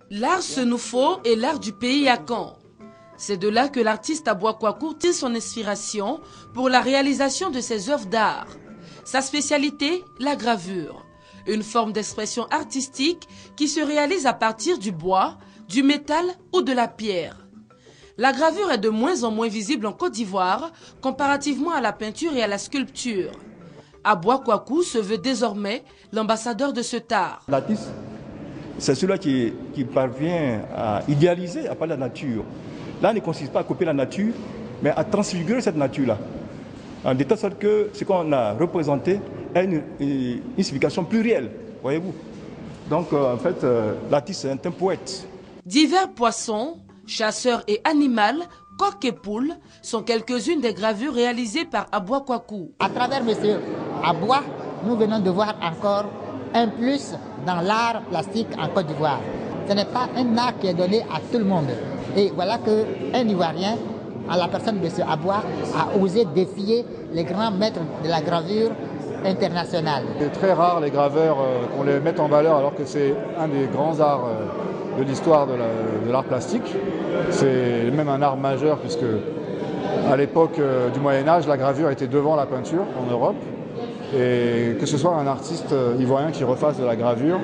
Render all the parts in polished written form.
L'art Senoufo est l'art du pays à Caen. C'est de là que l'artiste Abwa Kwaku tire son inspiration pour la réalisation de ses œuvres d'art. Sa spécialité, la gravure. Une forme d'expression artistique qui se réalise à partir du bois, du métal ou de la pierre. La gravure est de moins en moins visible en Côte d'Ivoire comparativement à la peinture et à la sculpture. Abwa Kwaku se veut désormais l'ambassadeur de cet art. L'artiste, c'est celui qui parvient à idéaliser, à parler de la nature. Là, ne consiste pas à copier la nature, mais à transfigurer cette nature-là. De telle sorte que ce qu'on a représenté a une signification plurielle, voyez-vous. Donc, en fait, l'artiste est un poète. Divers poissons, chasseurs et animaux, coqs et poules sont quelques-unes des gravures réalisées par Abwa Kwaku. À travers M. Abwa, nous venons de voir encore un plus dans l'art plastique en Côte d'Ivoire. Ce n'est pas un art qui est donné à tout le monde. Et voilà qu'un Ivoirien, en la personne de M. Abwa, a osé défier les grands maîtres de la gravure internationale. C'est très rare les graveurs qu'on les mette en valeur alors que c'est un des grands arts de l'histoire de l'art plastique. C'est même un art majeur puisque à l'époque du Moyen-Âge, la gravure était devant la peinture en Europe. Et que ce soit un artiste ivoirien qui refasse de la gravure,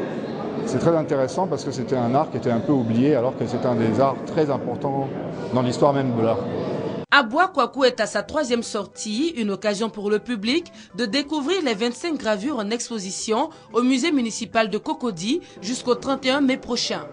c'est très intéressant parce que c'était un art qui était un peu oublié alors que c'est un des arts très importants dans l'histoire même de l'art. Abwa Kwaku est à sa 3e sortie, une occasion pour le public de découvrir les 25 gravures en exposition au musée municipal de Cocody jusqu'au 31 mai prochain.